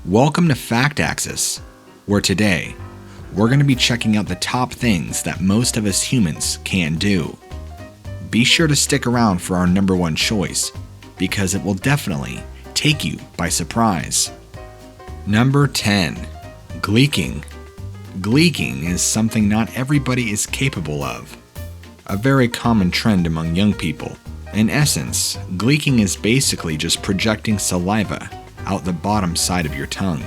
Welcome to Fact Axis, where today we're going to be checking out the top things that most of us humans can't do. Be sure to stick around for our number one choice, because it will definitely take you by surprise. Number 10. Gleeking. Gleeking is something not everybody is capable of. A very common trend among young people. In essence, gleeking is basically just projecting saliva out the bottom side of your tongue.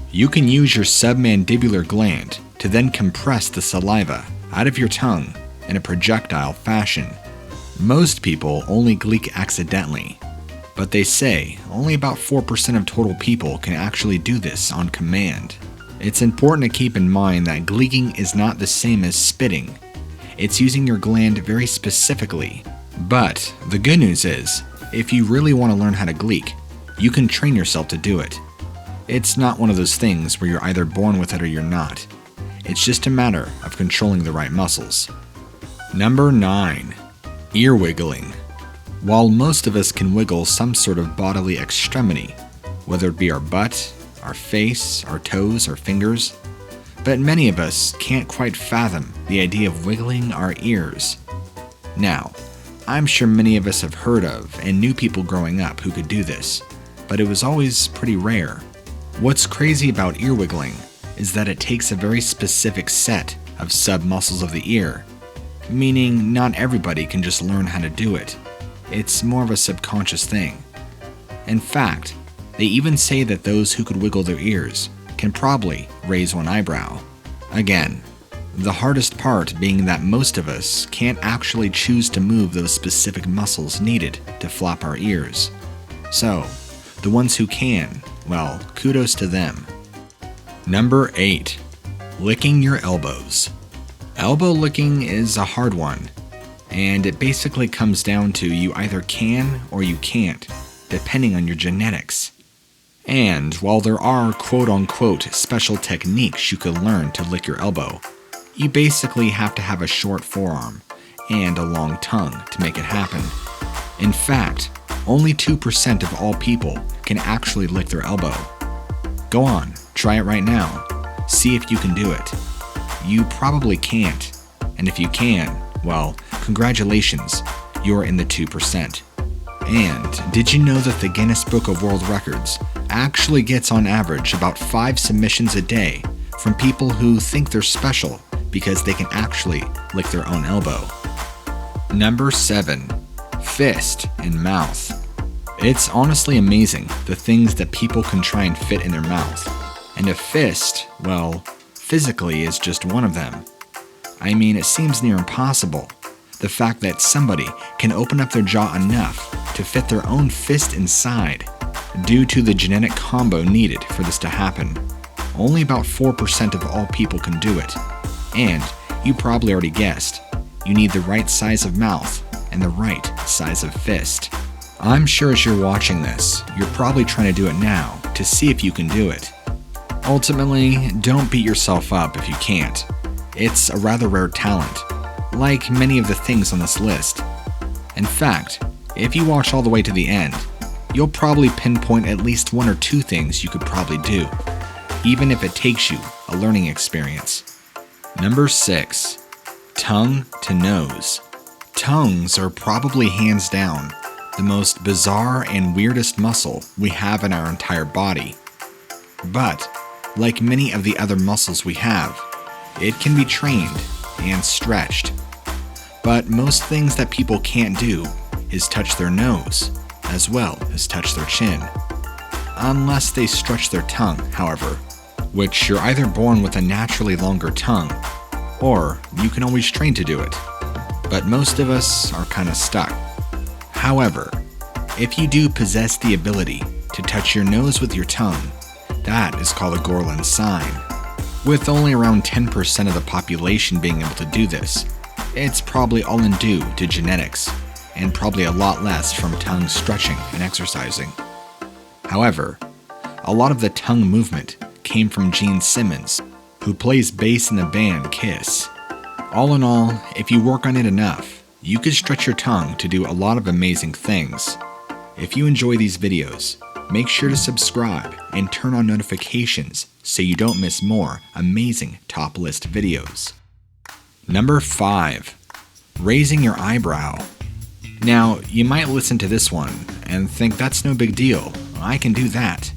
You can use your submandibular gland to then compress the saliva out of your tongue in a projectile fashion. Most people only gleek accidentally, but they say only about 4% of total people can actually do this on command. It's important to keep in mind that gleeking is not the same as spitting. It's using your gland very specifically. But the good news is, if you really want to learn how to gleek, you can train yourself to do it. It's not one of those things where you're either born with it or you're not. It's just a matter of controlling the right muscles. Number 9. Ear wiggling. While most of us can wiggle some sort of bodily extremity, whether it be our butt, our face, our toes, or fingers, but many of us can't quite fathom the idea of wiggling our ears. Now, I'm sure many of us have heard of and knew people growing up who could do this, but it was always pretty rare. What's crazy about ear wiggling is that it takes a very specific set of submuscles of the ear, meaning not everybody can just learn how to do it. It's more of a subconscious thing. In fact, they even say that those who could wiggle their ears can probably raise one eyebrow. Again, the hardest part being that most of us can't actually choose to move those specific muscles needed to flap our ears. So, the ones who can, well, kudos to them. Number 8. Licking your elbows. Elbow licking is a hard one, and it basically comes down to you either can or you can't, depending on your genetics. And while there are quote-unquote special techniques you can learn to lick your elbow, you basically have to have a short forearm and a long tongue to make it happen. In fact, only 2% of all people can actually lick their elbow. Go on, try it right now. See if you can do it. You probably can't, and if you can, well, congratulations, you're in the 2%. And did you know that the Guinness Book of World Records actually gets on average about 5 submissions a day from people who think they're special because they can actually lick their own elbow? Number 7. Fist and mouth. It's honestly amazing the things that people can try and fit in their mouth. And a fist, well, physically is just one of them. I mean, it seems near impossible. The fact that somebody can open up their jaw enough to fit their own fist inside, due to the genetic combo needed for this to happen. Only about 4% of all people can do it. And you probably already guessed, you need the right size of mouth and the right size of fist. I'm sure as you're watching this, you're probably trying to do it now to see if you can do it. Ultimately, don't beat yourself up if you can't. It's a rather rare talent, like many of the things on this list. In fact, if you watch all the way to the end, you'll probably pinpoint at least 1 or 2 things you could probably do, even if it takes you a learning experience. Number 6. Tongue to nose. Tongues are probably hands down the most bizarre and weirdest muscle we have in our entire body. But, like many of the other muscles we have, it can be trained and stretched. But most things that people can't do is touch their nose, as well as touch their chin. Unless they stretch their tongue, however, which you're either born with a naturally longer tongue, or you can always train to do it. But most of us are kinda stuck. However, if you do possess the ability to touch your nose with your tongue, that is called a Gorlin sign. With only around 10% of the population being able to do this, it's probably all in due to genetics, and probably a lot less from tongue stretching and exercising. However, a lot of the tongue movement came from Gene Simmons, who plays bass in the band Kiss. All in all, if you work on it enough, you could stretch your tongue to do a lot of amazing things. If you enjoy these videos, Make sure to subscribe and turn on notifications so you don't miss more amazing top list videos. Number 5. Raising your eyebrow. Now, you might listen to this one and think that's no big deal, I can do that.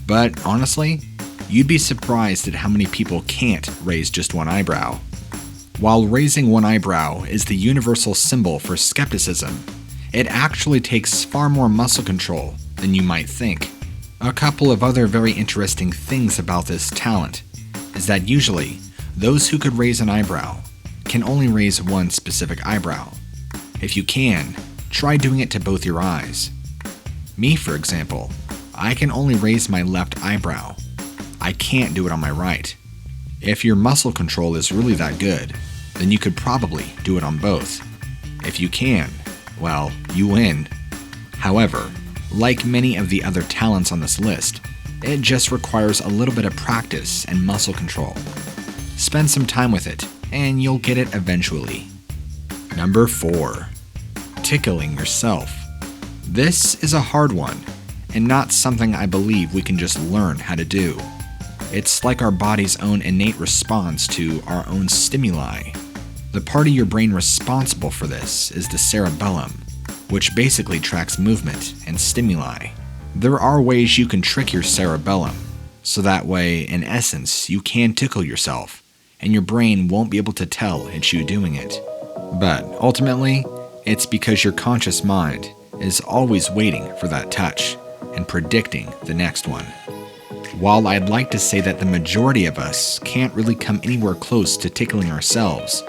But honestly, you'd be surprised at how many people can't raise just one eyebrow. While raising one eyebrow is the universal symbol for skepticism, it actually takes far more muscle control than you might think. A couple of other very interesting things about this talent is that usually, those who could raise an eyebrow can only raise one specific eyebrow. If you can, try doing it to both your eyes. Me, for example, I can only raise my left eyebrow. I can't do it on my right. If your muscle control is really that good, then you could probably do it on both. If you can, well, you win. However, like many of the other talents on this list, it just requires a little bit of practice and muscle control. Spend some time with it, and you'll get it eventually. Number 4. Tickling yourself. This is a hard one, and not something I believe we can just learn how to do. It's like our body's own innate response to our own stimuli. The part of your brain responsible for this is the cerebellum, which basically tracks movement and stimuli. There are ways you can trick your cerebellum, so that way, in essence, you can tickle yourself, and your brain won't be able to tell it's you doing it. But ultimately, it's because your conscious mind is always waiting for that touch and predicting the next one. While I'd like to say that the majority of us can't really come anywhere close to tickling ourselves,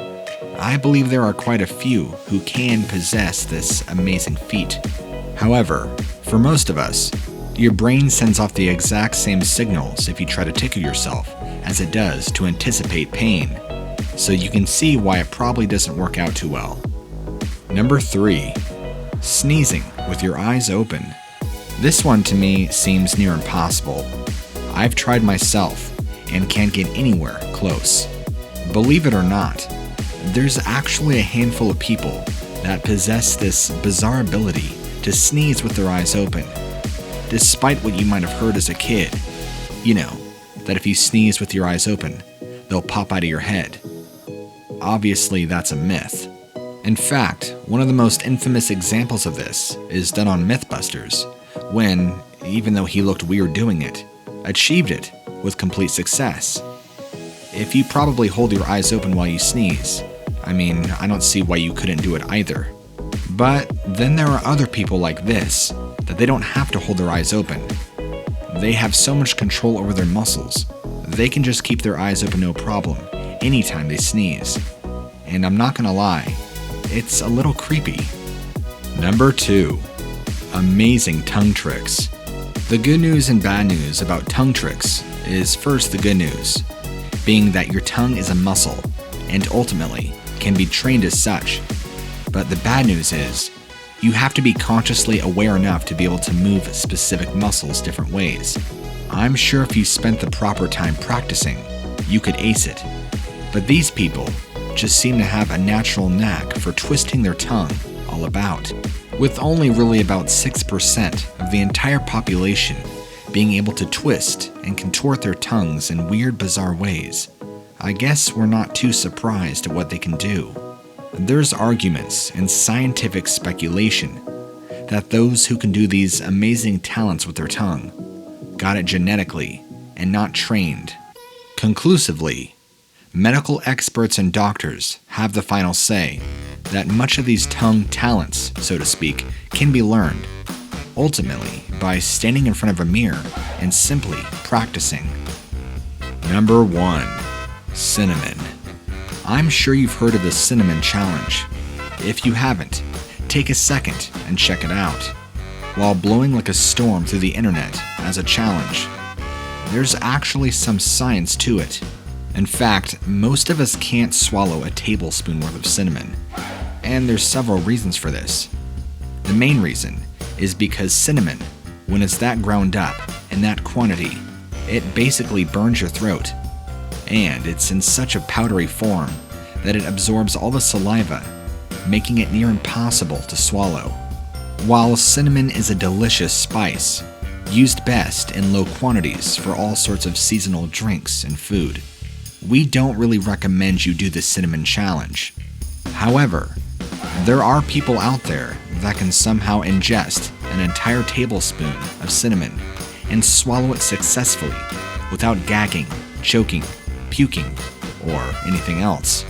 I believe there are quite a few who can possess this amazing feat. However, for most of us, your brain sends off the exact same signals if you try to tickle yourself as it does to anticipate pain, so you can see why it probably doesn't work out too well. Number 3. Sneezing with your eyes open. This one to me seems near impossible. I've tried myself and can't get anywhere close. Believe it or not, there's actually a handful of people that possess this bizarre ability to sneeze with their eyes open, despite what you might have heard as a kid. You know, that if you sneeze with your eyes open, they'll pop out of your head. Obviously, that's a myth. In fact, one of the most infamous examples of this is done on Mythbusters, when, even though he looked weird doing it, achieved it with complete success. If you probably hold your eyes open while you sneeze, I mean, I don't see why you couldn't do it either. But then there are other people like this, that they don't have to hold their eyes open. They have so much control over their muscles, they can just keep their eyes open no problem, anytime they sneeze. And I'm not gonna lie, it's a little creepy. Number 2. Amazing tongue tricks. The good news and bad news about tongue tricks is first the good news, being that your tongue is a muscle, and ultimately can be trained as such. But the bad news is, you have to be consciously aware enough to be able to move specific muscles different ways. I'm sure if you spent the proper time practicing, you could ace it. But these people just seem to have a natural knack for twisting their tongue all about, with only really about 6% of the entire population being able to twist and contort their tongues in weird, bizarre ways. I guess we're not too surprised at what they can do. There's arguments and scientific speculation that those who can do these amazing talents with their tongue got it genetically and not trained. Conclusively, medical experts and doctors have the final say that much of these tongue talents, so to speak, can be learned, ultimately by standing in front of a mirror and simply practicing. Number 1. Cinnamon. I'm sure you've heard of the cinnamon challenge. If you haven't, take a second and check it out. While blowing like a storm through the internet as a challenge, there's actually some science to it. In fact, most of us can't swallow a tablespoon worth of cinnamon, and there's several reasons for this. The main reason is because cinnamon, when it's that ground up in that quantity, it basically burns your throat. And it's in such a powdery form that it absorbs all the saliva, making it near impossible to swallow. While cinnamon is a delicious spice, used best in low quantities for all sorts of seasonal drinks and food. We don't really recommend you do the cinnamon challenge. However, there are people out there that can somehow ingest an entire tablespoon of cinnamon and swallow it successfully without gagging, choking, puking, or anything else.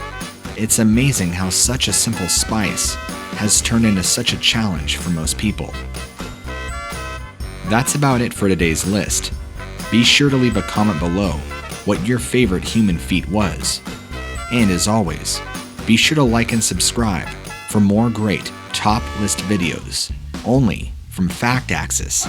It's amazing how such a simple spice has turned into such a challenge for most people. That's about it for today's list. Be sure to leave a comment below what your favorite human feat was. And as always, be sure to like and subscribe for more great top list videos only from Fact Axis.